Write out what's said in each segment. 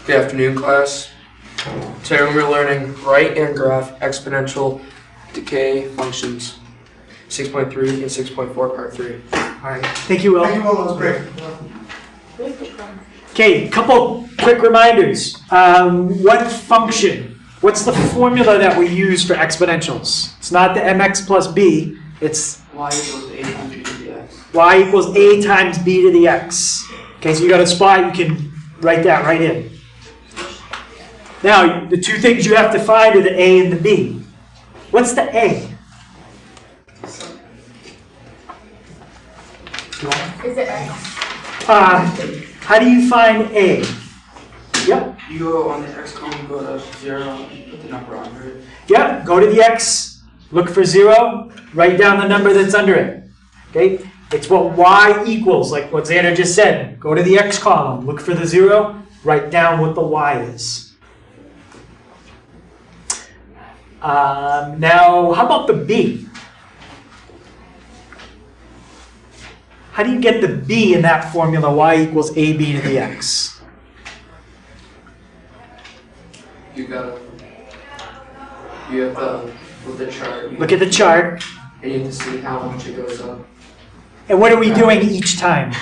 Good afternoon, class. Today we're learning write and graph exponential decay functions, 6.3 and 6.4, part 3. All right. Thank you, Will. Thank you, Will. That was great. Okay, couple quick reminders. What function? What's the formula that we use for exponentials? It's not the mx plus b. It's Y equals a times b to the x. y equals a times b to the x. Okay, so you got a spot, you can write that right in. Now, the two things you have to find are the a and the b. What's the a? Is it x? How do you find a? Yep. You go on the x column, go to 0, and put the number under it. Yep, go to the x, look for 0, write down the number that's under it. Okay? It's what y equals, like what Xander just said. Go to the x column, look for the 0, write down what the y is. Now, how about the b? How do you get the b in that formula, y equals ab to the x? You have to look at the chart. Look at the chart. And you have to see how much it goes up. And what are we doing each time?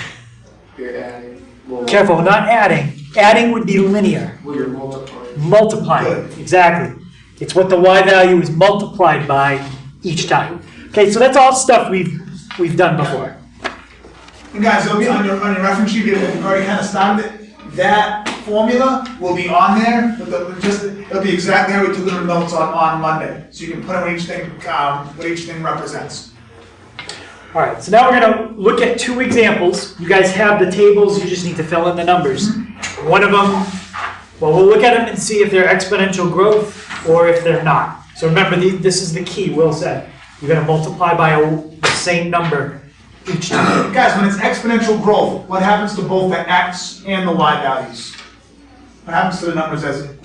You're adding. Well, Careful, not adding. Adding would be linear. well, you're multiplying. Multiplying, exactly. It's what the y value is multiplied by each time. Okay, so that's all stuff we've done before. And guys, it'll be on your reference sheet. You've already kind of started it. That formula will be on there, but it'll be exactly how we took it in the notes on Monday. So you can put in what each thing represents. All right, so now we're going to look at two examples. You guys have the tables, you just need to fill in the numbers. One of them, well, we'll look at them and see if they're exponential growth or if they're not. So remember, this is the key, Will said. You're going to multiply by the same number each time. Guys, when it's exponential growth, what happens to both the x and the y values? What happens to the numbers in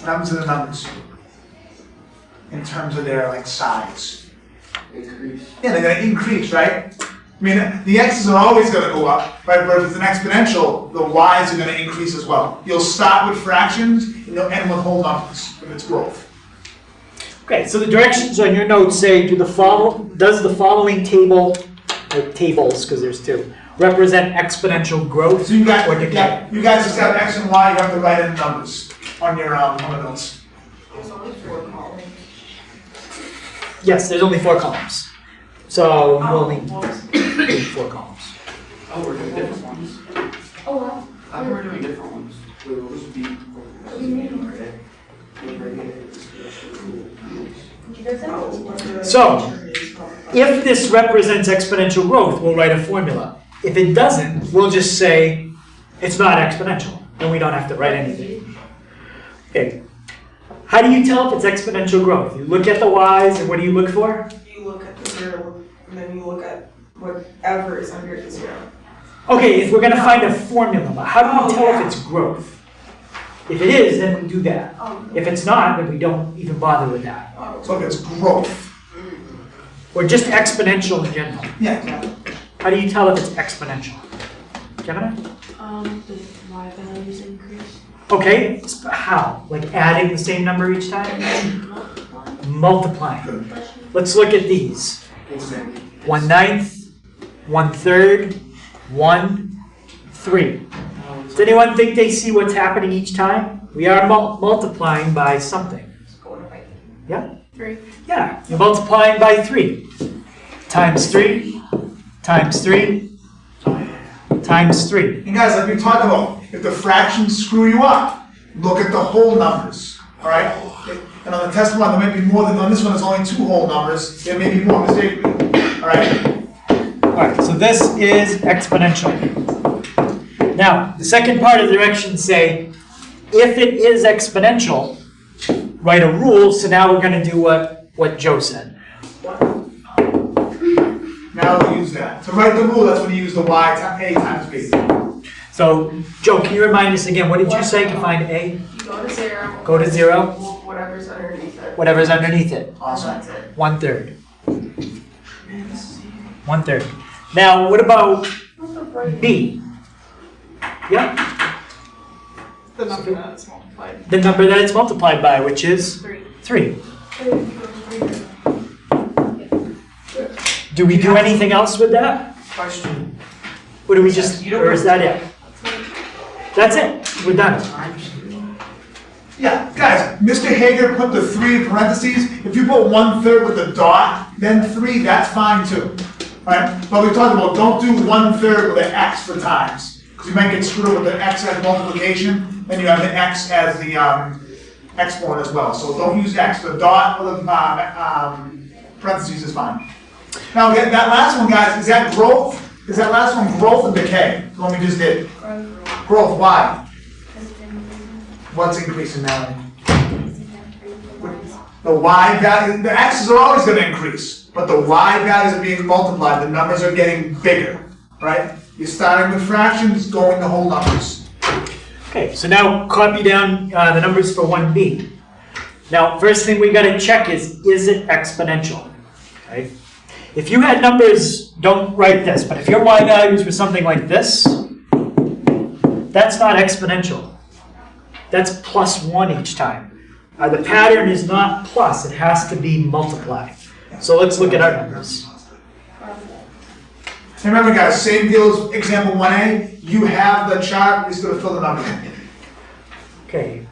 terms of their size? Increase. Yeah, they're going to increase, right? I mean, the x's are always going to go up, right? But if it's an exponential, the y's are going to increase as well. You'll start with fractions, and you'll end with whole numbers if it's growth. Okay, so the directions on your notes say, does the following table, or tables, because there's two, represent exponential growth So you guys, or decay? you guys just have x and y. You have to write in numbers on your notes. There's only 4 columns. Yes, there's only 4 columns. So you only need 4 columns. Oh, we're doing different ones. Oh, wow. I thought we're doing different ones. We'll just be. So, if this represents exponential growth, we'll write a formula. If it doesn't, we'll just say it's not exponential, and we don't have to write anything. Okay. How do you tell if it's exponential growth? You look at the y's, and what do you look for? You look at the 0, and then you look at whatever is under the 0. Okay, if we're going to find a formula, but how do we tell if it's growth? If it is, then we do that. If it's not, then we don't even bother with that. So if it's growth. Or just exponential in general. Yeah. How do you tell if it's exponential? Kevin? The y values increase. Okay, how? Like adding the same number each time? Multiplying. Let's look at these. 1/9, 1/3, 1, 3. Does anyone think they see what's happening each time? We are multiplying by something. Yeah? 3. Yeah, you're multiplying by 3. Times 3, times 3, times 3. And guys, like we talked about, if the fractions screw you up, look at the whole numbers. All right. And on the test one, there might be more than on this one. There's only 2 whole numbers. There may be more mistake. All right. All right. So this is exponential. Now, the second part of the directions say, if it is exponential, write a rule. So now we're going to do what Joe said. Now we'll use that. To write the rule, that's when you use the y a times b. So, Joe, can you remind us again, what did you say to find a? You go to 0. Go to 0. Whatever's underneath it. Whatever's underneath it. Awesome. That's it. 1/3. 1/3. Now, what about b? Yep. The number that's multiplied. The number that it's multiplied by, which is 3. 3. Do we do anything else with that? Question. Or do we just, or is that it? That's it. We're done. Yeah, guys, Mr. Hager put the 3 in parentheses. If you put 1/3 with a dot, then 3, that's fine too. Right? But we talked about don't do 1/3 with an X for times. Because you might get screwed up with the X as multiplication, then you have the X as the exponent as well. So don't use X. The dot or the parentheses is fine. Now, that last one, guys, is that growth? Is that last one growth or decay? The one we just did. Growth, why? What's increasing now? The Y value, the X's are always going to increase, but the Y values are being multiplied. The numbers are getting bigger, right? You're starting with fractions, going to whole numbers. Okay, so now copy down the numbers for 1b. Now, first thing we got to check is it exponential? Okay. If you had numbers, don't write this, but if your Y values were something like this, that's not exponential. That's +1 each time. The pattern is not plus, it has to be multiplied. So let's look at our numbers. And remember, guys, same deal as example 1A. You have the chart, you're just going to fill the number in. Okay.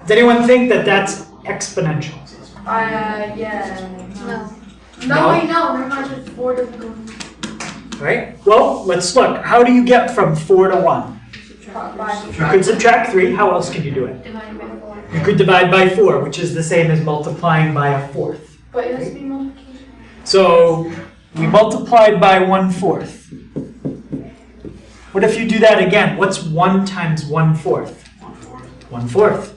Does anyone think that that's exponential? Yeah. No. No? No, wait, no. Never mind. 4 doesn't go. Right? Well, let's look. How do you get from 4 to 1? You could subtract 3. How else can you do it? Divided by 4. You could divide by 4, which is the same as multiplying by a fourth. But it has to be multiplication. So we multiplied by 1/4. What if you do that again? What's 1 times 1/4? 1/4.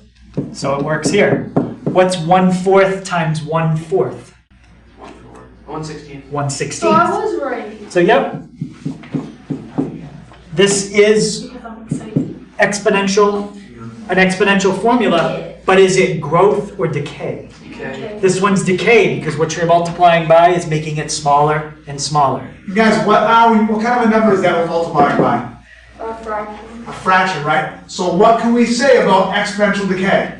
So it works here. What's 1/4 times 1/4? 1/16. 1/16. So I was right. So yep. This is Because I'm excited. an exponential formula, but is it growth or decay? Okay. This one's decay because what you're multiplying by is making it smaller and smaller. Guys, what kind of a number is that we're multiplying by? A fraction. A fraction, right? So what can we say about exponential decay?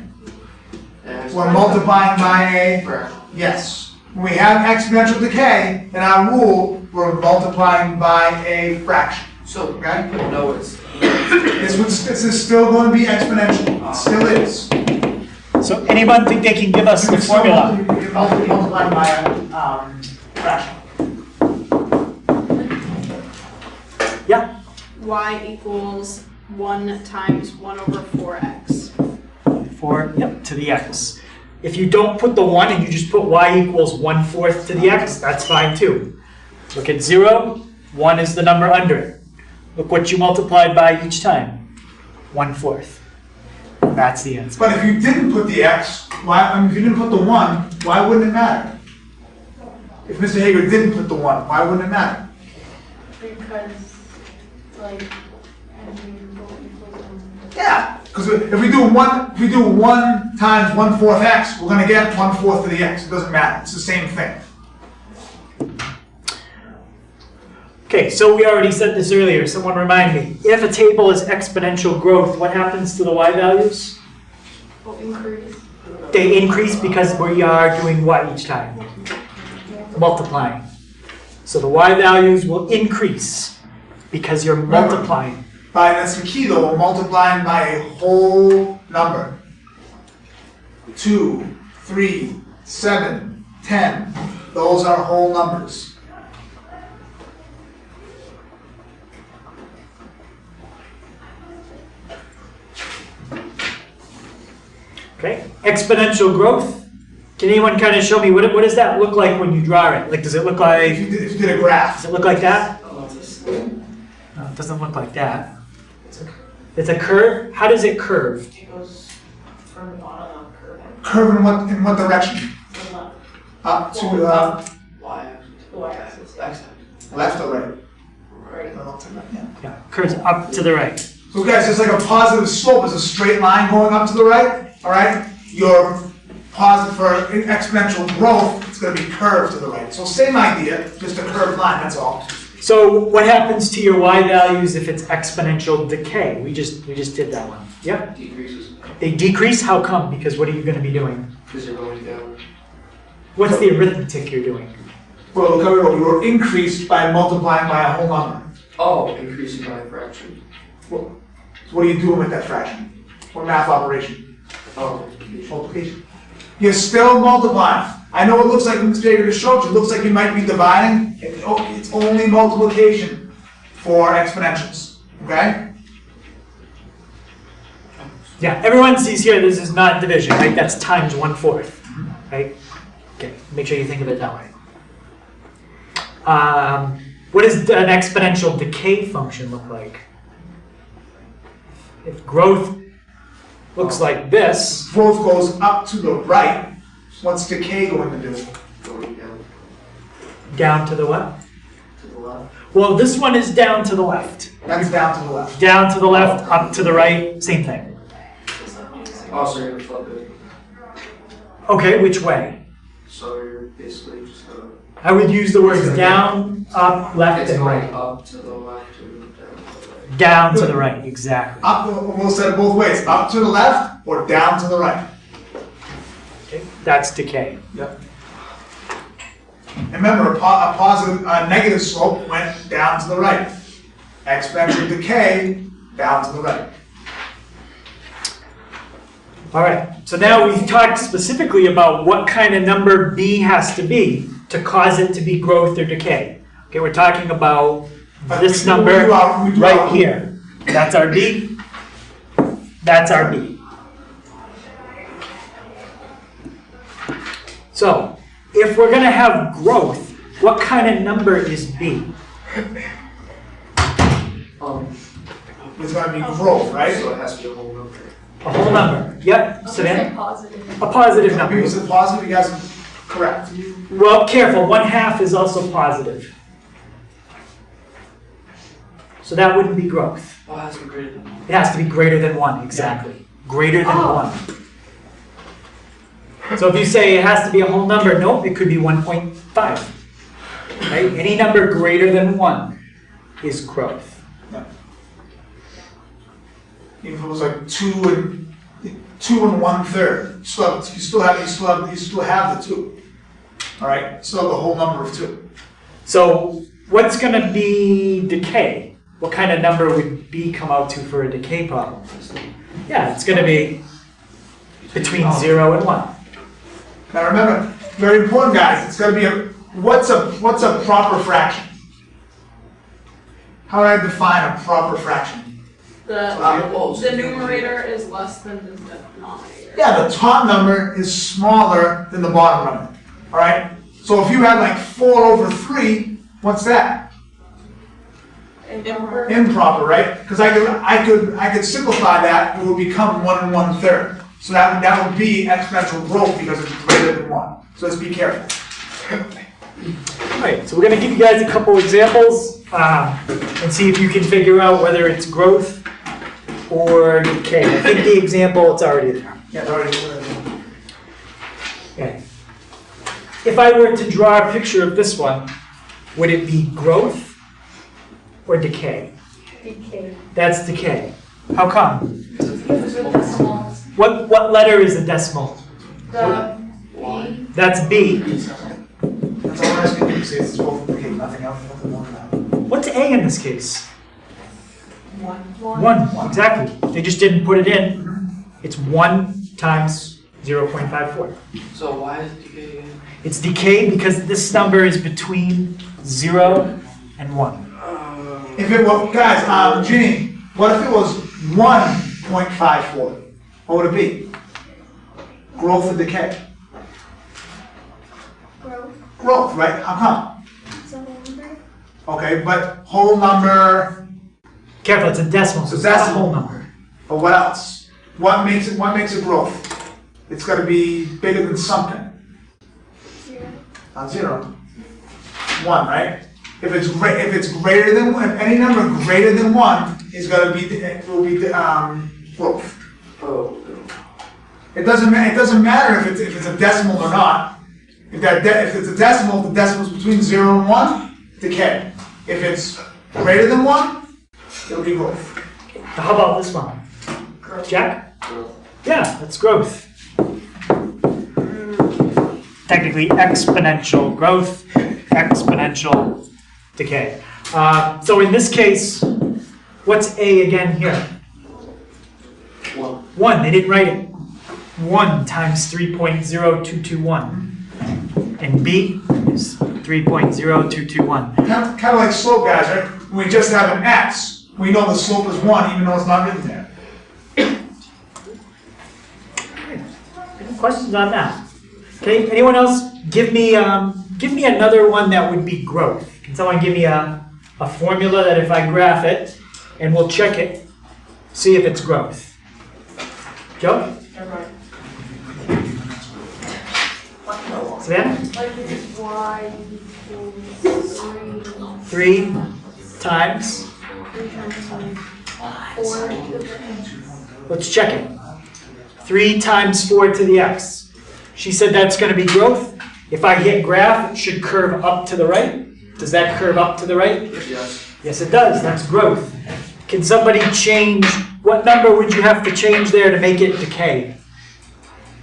We're multiplying by a, Fraction. yes. When we have exponential decay, in our rule, we're multiplying by a fraction. So, okay, put no as. This is still going to be exponential. It still is. So anyone think they can give us the formula? You're multiplying by a fraction. Yeah. Y equals 1 times 1 over 4x. 4, yep, to the x. If you don't put the 1 and you just put y equals 1/4 to the x, that's fine too. Look at 0, 1 is the number under it. Look what you multiplied by each time. 1/4. That's the answer. But if you didn't put the x, if you didn't put the 1, why wouldn't it matter? If Mr. Hager didn't put the 1, why wouldn't it matter? Because, like, Yeah, because if we do 1 times 1/4 x, we're going to get 1/4 to the x. It doesn't matter. It's the same thing. Okay, so we already said this earlier. Someone remind me. If a table is exponential growth, what happens to the y values? will increase. They increase because we are doing what each time? Multiplying. So the y values will increase because you're multiplying. That's the key though, we're multiplying by a whole number. 2, 3, 7, 10. Those are whole numbers. Okay, exponential growth. Can anyone kind of show me what does that look like when you draw it? Like, does it look like? If you did a graph. Does it look like that? No, it doesn't look like that. It's a curve. How does it curve? It goes from the bottom up curve. Curve in what direction? Up to Y-axis. left or right? Right. Yeah. Yeah, curves up to the right. So guys, it's like a positive slope. It's a straight line going up to the right. All right. Your positive for exponential growth, it's going to be curved to the right. So same idea, just a curved line. That's all. So what happens to your y values if it's exponential decay? We just did that one. Yep. Decreases. They decrease, how come? Because what are you gonna be doing? Because they're going down. What's the arithmetic you're doing? Well, we were increased by multiplying by a whole number. Oh, increasing by a fraction. So what are you doing with that fraction? What math operation? Oh, Multiplication. You're still multiplying. I know it looks like Mr. Hager just showed you, it looks like you might be dividing. It's only multiplication for exponentials, okay? Yeah, everyone sees here, this is not division, right? That's times 1/4, right? Okay, make sure you think of it that way. What does an exponential decay function look like? If growth looks like this, Growth goes up to the right. What's decay going to do? going down down to the what? to the left. Well, this one is down to the left. That's down to the left. Down to the left, up to the right, same thing. Also, you're gonna flip it. Okay, which way? So you're basically just gonna. I would use the words down, up, left, It's and going right. up to the left and down to the right. Down to the right, exactly. Up, we'll set it both ways. Up to the left or down to the right. Okay, that's decay. Yep. And remember, a negative slope went down to the right. Exponential decay, down to the right. All right, so now we've talked specifically about what kind of number B has to be to cause it to be growth or decay. Okay, we're talking about this number right here. That's our B. That's our B. So, if we're going to have growth, what kind of number is B? It's going to be growth, right? So it has to be a whole number. A whole number. Yep, I was so gonna say then positive. a positive Some number. people said positive, you guys are correct. Well, careful, 1/2 is also positive. So that wouldn't be growth. Oh, it has to be greater than 1. It has to be greater than 1, exactly. Greater than 1. So if you say it has to be a whole number, nope, it could be 1.5. Right? Any number greater than 1 is growth. Even if it was like 2 and 1/3, you still have the 2. All right, still have the whole number of 2. So what's going to be decay? What kind of number would B come out to for a decay problem? Yeah, it's going to be between 0 and 1. Now remember, very important, guys. It's going to be what's a proper fraction? How do I define a proper fraction? The numerator is less than the denominator. Yeah, the top number is smaller than the bottom number. All right. So if you had like 4/3, what's that? Improper. Improper, right? Because I could simplify that. It would become 1 1/3. So that would be exponential growth because it's greater than 1. So let's be careful. All right, so we're going to give you guys a couple examples and see if you can figure out whether it's growth or decay. I think the example, it's already there. Yeah, it's already. Okay. If I were to draw a picture of this one, would it be growth or decay? Decay. That's decay. How come? Because with decimals. What letter is a decimal? The B. That's B. That's all I'm asking you to say. It's both okay, nothing else, nothing more than that. What's A in this case? 1. 1, exactly. They just didn't put it in. It's 1 times 0.54. So why is decay again? It's decay because this number is between 0 and 1. If it was, guys, Ginny, what if it was 1.54? What would it be? Growth or decay? Growth. Growth, right? How come? It's a number. Okay, but whole number, Careful, it's a decimal, so It's it's a not a decimal. whole number. but what else? What makes it growth? It's got to be bigger than something. 0. Not 0. 1, right? If it's greater than if any number greater than 1 is going to be growth. Oh, It doesn't matter if it's a decimal or not. If it's a decimal, the decimal's between 0 and 1, decay. If it's greater than 1, it'll be growth. How about this one? Jack? Yeah, that's growth. Technically exponential growth, exponential decay. So in this case, what's A again here? 1, they didn't write it. 1 times 3.0221. And B is 3.0221. Kind of like slope, guys, right? When we just have an x, we know the slope is 1 even though it's not written there. Any questions on that? Okay, anyone else give me another one that would be growth. Can someone give me a formula that if I graph it, and we'll check it, see if it's growth. Joe? Savannah? 3 times. Let's check it. 3 times 4 to the x. She said that's going to be growth. If I hit graph, it should curve up to the right. Does that curve up to the right? Yes. Yes, it does. That's growth. Can somebody change, what number would you have to change there to make it decay?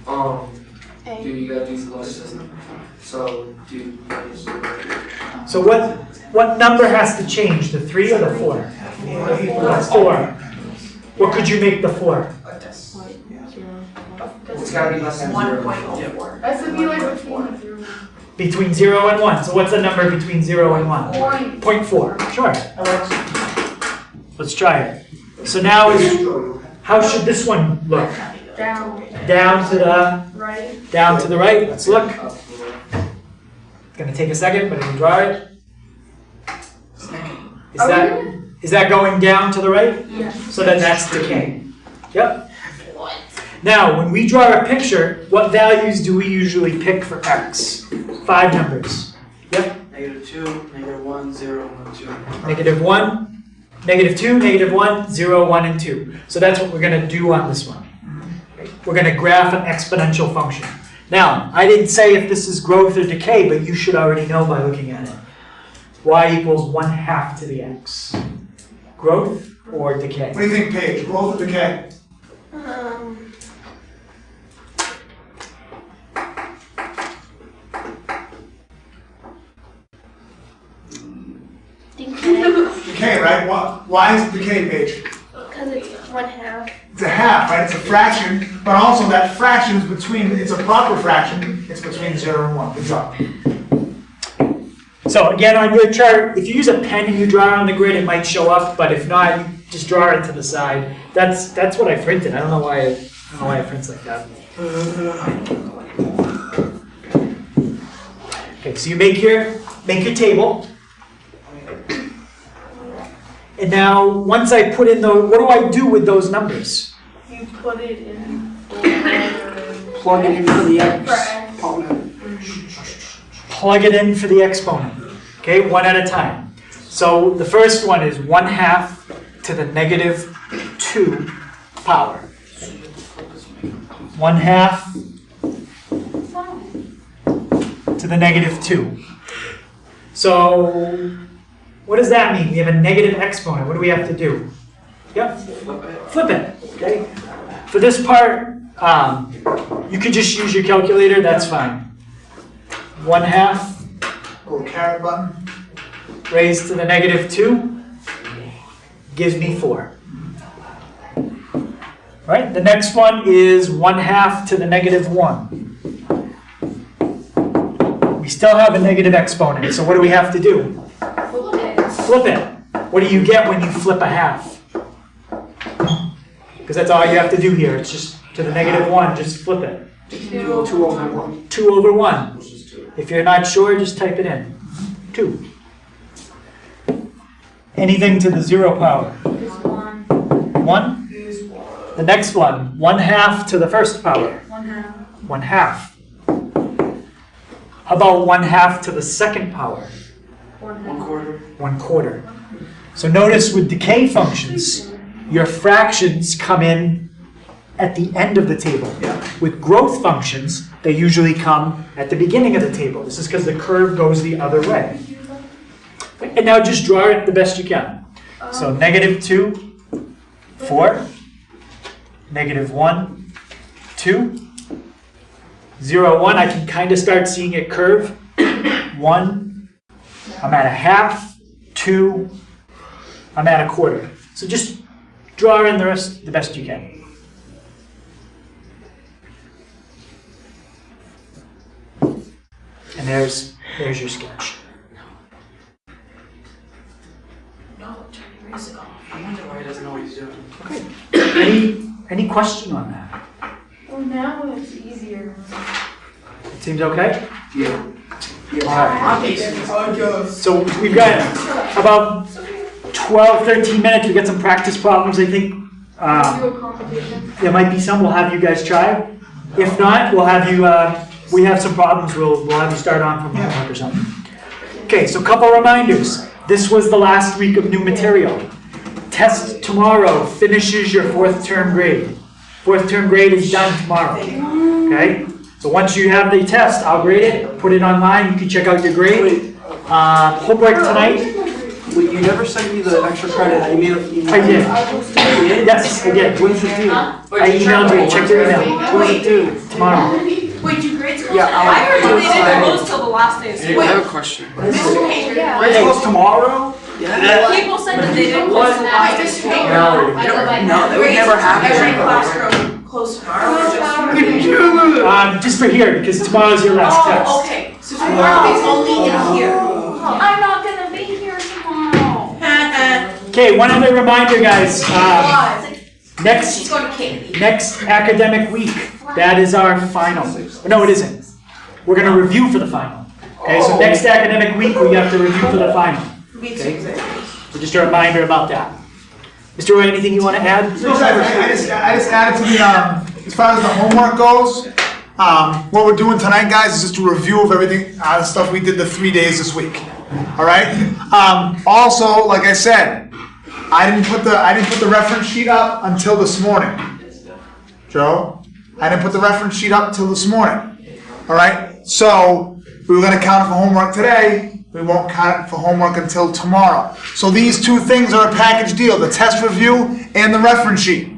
You gotta do plus. So do. So what number has to change, the 3 or the 4? 4. What could you make the 4? It's gotta be less than 0. 1.04. That's would be like between 0. Between 0 and 1. So what's the number between 0 and 1? 0.4. Sure. Let's try it. So now, how should this one look? Down. Down to the Right. down to the right. Let's look. It's gonna take a second, but it'll draw it. Is that going down to the right? Yeah. So then that's decay. Yep. Now, when we draw a picture, what values do we usually pick for x? 5 numbers. Yep. -2, -1, 0, 1, 2. -1, -2, -1, 0, 1, and 2. So that's what we're going to do on this one. We're going to graph an exponential function. Now, I didn't say if this is growth or decay, but you should already know by looking at it. Y equals 1/2 to the x. Growth or decay? What do you think, Paige? Growth or decay? Decay, right? Why is it decay, Paige? Because it's 1/2. It's a half, right? It's a fraction, but also that fraction is between, it's a proper fraction, it's between 0 and 1. Good job. So again, on your chart, if you use a pen and you draw on the grid, it might show up, but if not, you just draw it to the side. That's what I printed. I don't know why it prints like that. Okay, so you make your table. And now, once I put in what do I do with those numbers? You put it in. Plug it in for the For X. exponent. Plug it in for the exponent. Okay, one at a time. So the first one is 1/2 to the -2 power. 1/2 to the -2. So what does that mean? We have a negative exponent. What do we have to do? Yep, flip it. Okay. For this part, you could just use your calculator. That's fine. 1/2 Little caret button. raised to the -2 gives me 4. Right? The next one is 1/2 to the -1. We still have a negative exponent, so what do we have to do? Flip it. What do you get when you flip a half? Because that's all you have to do here. It's just to the -1, just flip it. 2 over 1. 2 over 1. Which is 2. If you're not sure, just type it in. 2. Anything to the 0 power? 1. The next one, 1/2 to the first power. 1/2. How about 1/2 to the second power? 1/4. 1/4. So notice with decay functions, your fractions come in at the end of the table. With growth functions, they usually come at the beginning of the table. This is because the curve goes the other way. And now just draw it the best you can. So -2, 4, -1, 2, 0, 1. I can kind of start seeing it curve. 1, I'm at a half, 2, I'm at a quarter. So just draw in the rest the best you can. And there's your sketch. I wonder why he doesn't know what he's doing. Any question on that? Well, now it's easier. It seems okay? Yeah. All right. Okay, how it goes. So we've got about 12, 13 minutes. We've got some practice problems, I think. There might be some. We'll have you guys try. If not, we'll have you, we have some problems. We'll have you start on from homework or something. Okay, so a couple reminders. This was the last week of new material. Test tomorrow finishes your 4th term grade. 4th term grade is done tomorrow. Okay? So once you have the test, I'll grade it, put it online. You can check out your grade. Homework tonight. Wait, you never sent me the extra credit email? I did. Yes, I did. What does it do? I emailed you. Check your email. What does it do? Tomorrow. Wait, do grades close? Yeah, I heard they didn't close till the last day of school. I have a question. Mr. Hager. Grades close tomorrow? People said that they didn't close till the last day of school. No, that would never happen. Every classroom close tomorrow or just? Just for here, because tomorrow's your last Oh, test. okay. So tomorrow is only in here. I'm not gonna be here tomorrow. Okay, one other reminder, guys. She's Next going to Katie. academic week, that is our final. No, it isn't. We're going to review for the final. Okay, so next academic week, we have to review for the final. Me too. So just a reminder about that. Mr. Roy, anything you want to add? No, guys, I just added to the, as far as the homework goes, what we're doing tonight, guys, is just a review of everything, the stuff we did the 3 days this week. All right? Also, like I said, I didn't put the reference sheet up until this morning. Joe? I didn't put the reference sheet up till this morning. All right? So, we were going to count it for homework today. We won't count it for homework until tomorrow. So these two things are a package deal, the test review and the reference sheet.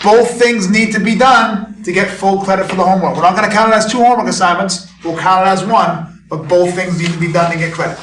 Both things need to be done to get full credit for the homework. We're not going to count it as 2 homework assignments. We'll count it as 1, but both things need to be done to get credit.